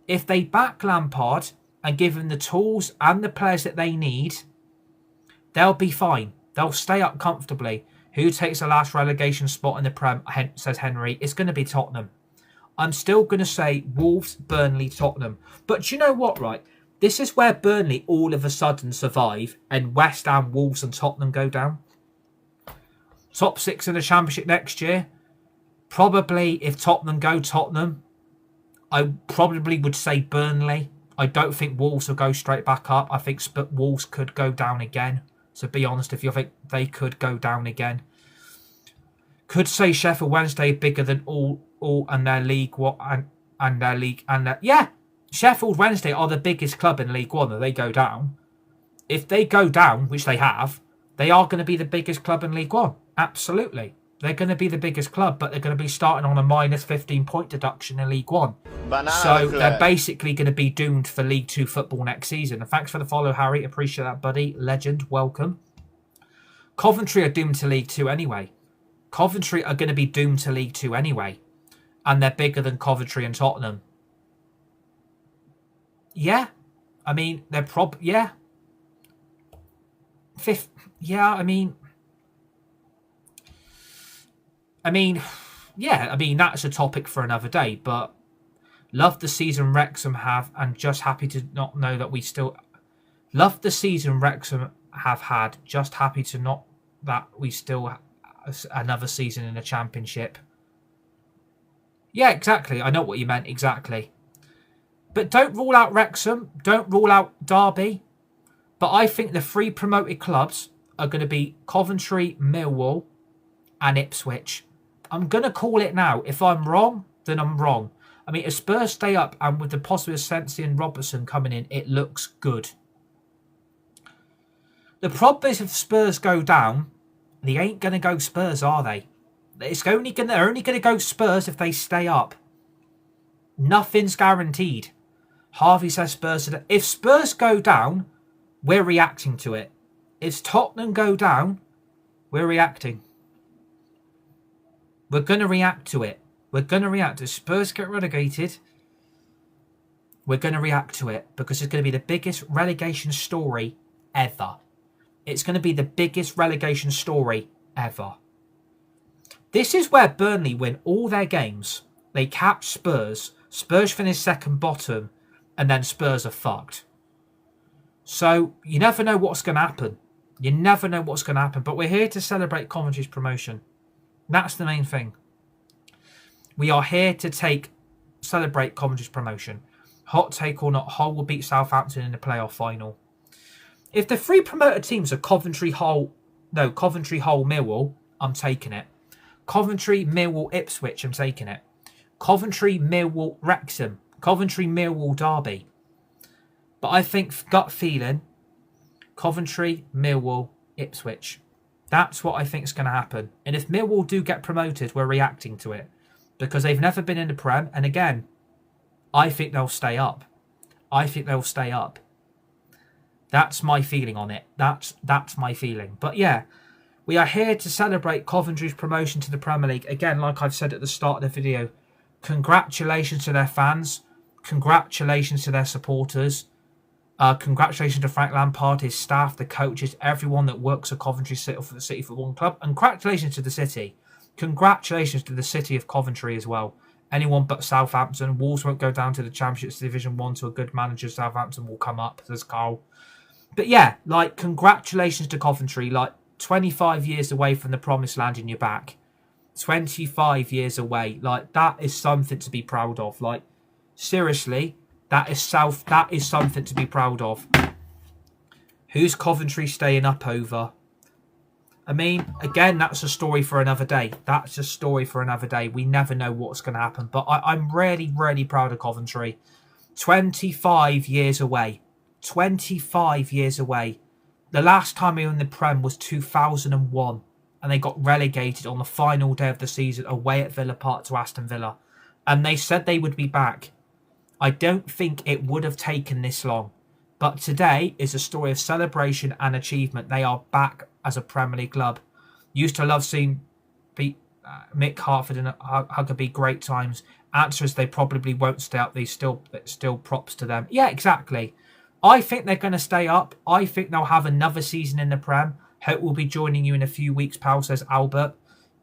If they back Lampard and give him the tools and the players that they need, they'll be fine. They'll stay up comfortably. Who takes the last relegation spot in the Prem, says Henry. It's going to be Tottenham. I'm still going to say Wolves, Burnley, Tottenham. But do you know what, right? This is where Burnley all of a sudden survive and West Ham, Wolves and Tottenham go down. Top 6 in the Championship next year. Probably, if Tottenham go Tottenham, I probably would say Burnley. I don't think Wolves will go straight back up. I think Wolves could go down again. To be honest, if you think they could go down again. Could say Sheffield Wednesday bigger than all and their League One and their league and their, yeah, Sheffield Wednesday are the biggest club in League One. That they go down. If they go down, which they have, they are going to be the biggest club in League One. Absolutely. They're going to be the biggest club, but they're going to be starting on a minus 15-point deduction in League One. So they're basically going to be doomed for League Two football next season. And thanks for the follow, Harry. Appreciate that, buddy. Legend. Welcome. Coventry are doomed to League Two anyway. Coventry are going to be doomed to League Two anyway. And they're bigger than Coventry and Tottenham. Yeah. I mean, they're yeah. Fifth. Yeah, I mean, yeah, that's a topic for another day, but love the season Wrexham have, and just happy to not know that we still... Love the season Wrexham have had, just happy to not that we still have another season in the Championship. Yeah, exactly. I know what you meant, exactly. But don't rule out Wrexham, don't rule out Derby, but I think the 3 promoted clubs are going to be Coventry, Millwall and Ipswich. I'm going to call it now. If I'm wrong, then I'm wrong. I mean, if Spurs stay up and with the possible Sensi and Robertson coming in, it looks good. The problem is if Spurs go down, they ain't going to go Spurs, are they? They're only going to go Spurs if they stay up. Nothing's guaranteed. Harvey says Spurs. If Spurs go down, we're reacting to it. If Tottenham go down, we're reacting. We're going to react to it. We're going to react. If Spurs get relegated, we're going to react to it because it's going to be the biggest relegation story ever. It's going to be the biggest relegation story ever. This is where Burnley win all their games. They catch Spurs. Spurs finish second bottom, and then Spurs are fucked. So you never know what's going to happen. You never know what's going to happen. But we're here to celebrate Coventry's promotion. That's the main thing. We are here to celebrate Coventry's promotion. Hot take or not, Hull will beat Southampton in the playoff final. If the three promoted teams are Coventry, Hull, Millwall, I'm taking it. Coventry, Millwall, Ipswich, I'm taking it. Coventry, Millwall, Wrexham. Coventry, Millwall, Derby. But I think, gut feeling, Coventry, Millwall, Ipswich. That's what I think is going to happen. And if Millwall do get promoted, we're reacting to it. Because they've never been in the Prem. And again, I think they'll stay up. That's my feeling on it. That's my feeling. But yeah, we are here to celebrate Coventry's promotion to the Premier League. Again, like I've said at the start of the video, congratulations to their fans. Congratulations to their supporters. Congratulations to Frank Lampard, his staff, the coaches, everyone that works at Coventry City for the City Football Club. And congratulations to the city. Congratulations to the city of Coventry as well. Anyone but Southampton. Wolves won't go down to the Championship Division 1 to a good manager. Southampton will come up, says Carl. But yeah, like, congratulations to Coventry. Like, 25 years away from the promised land in your back. 25 years away. Like, that is something to be proud of. Like, seriously, that is something to be proud of. Who's Coventry staying up over? I mean, again, that's a story for another day. We never know what's going to happen. But I'm really, really proud of Coventry. 25 years away. 25 years away. The last time they were in the Prem was 2001. And they got relegated on the final day of the season away at Villa Park to Aston Villa. And they said they would be back. I don't think it would have taken this long. But today is a story of celebration and achievement. They are back as a Premier League club. Used to love seeing Mick Hartford and Huckabee, great times. Answer is they probably won't stay up. These still props to them. Yeah, exactly. I think they're going to stay up. I think they'll have another season in the Prem. Hope we'll be joining you in a few weeks, pal, says Albert.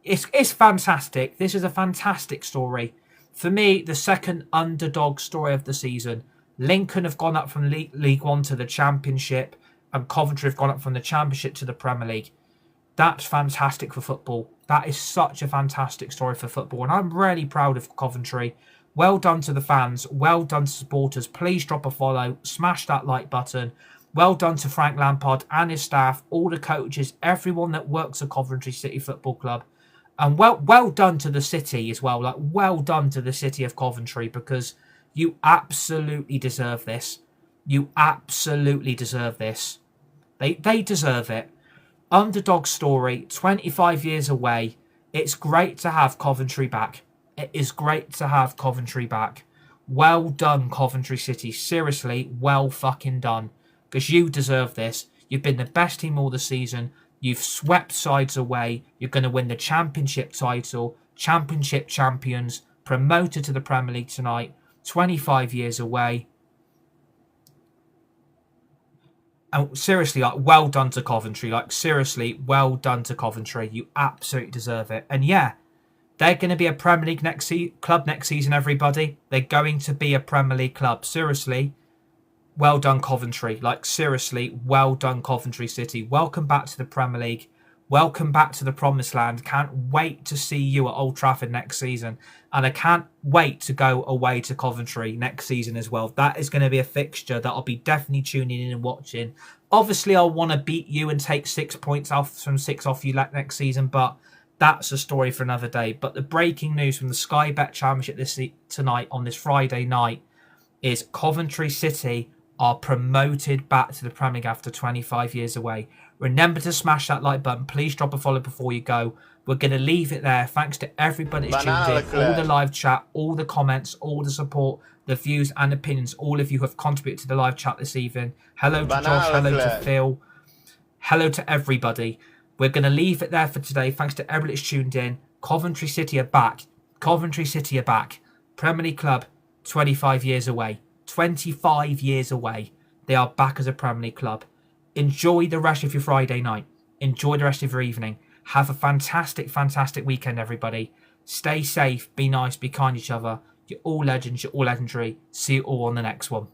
It's fantastic. This is a fantastic story. For me, the second underdog story of the season. Lincoln have gone up from League One to the Championship, and Coventry have gone up from the Championship to the Premier League. That's fantastic for football. That is such a fantastic story for football, and I'm really proud of Coventry. Well done to the fans. Well done to supporters. Please drop a follow. Smash that like button. Well done to Frank Lampard and his staff, all the coaches, everyone that works at Coventry City Football Club. And well done to the city as well. Like, well done to the city of Coventry, because you absolutely deserve this. You absolutely deserve this. They deserve it. Underdog story, 25 years away. It's great to have Coventry back. It is great to have Coventry back. Well done, Coventry City. Seriously, well fucking done. Because you deserve this. You've been the best team all the season. You've swept sides away. You're going to win the Championship title. Championship champions. Promoted to the Premier League tonight. 25 years away. And seriously, like, well done to Coventry. Like, seriously, well done to Coventry. You absolutely deserve it. And yeah, they're going to be a Premier League club next season, everybody. They're going to be a Premier League club. Seriously, well done, Coventry. Like, seriously, well done, Coventry City. Welcome back to the Premier League. Welcome back to the Promised Land. Can't wait to see you at Old Trafford next season. And I can't wait to go away to Coventry next season as well. That is going to be a fixture that I'll be definitely tuning in and watching. Obviously, I'll want to beat you and take 6 points from 6 off you next season, but that's a story for another day. But the breaking news from the Sky Bet Championship tonight on this Friday night is Coventry City are promoted back to the Premier League after 25 years away. Remember to smash that like button. Please drop a follow before you go. We're going to leave it there. Thanks to everybody that's tuned in. All the live chat, all the comments, all the support, the views and opinions. All of you have contributed to the live chat this evening. Hello to Josh. Hello to Phil. Hello to everybody. We're going to leave it there for today. Thanks to everybody that's tuned in. Coventry City are back. Coventry City are back. Premier League club, 25 years away. 25 years away. They are back as a Premier League club. Enjoy the rest of your Friday night. Enjoy the rest of your evening. Have a fantastic, fantastic weekend, everybody. Stay safe, be nice, be kind to each other. You're all legends, you're all legendary. See you all on the next one.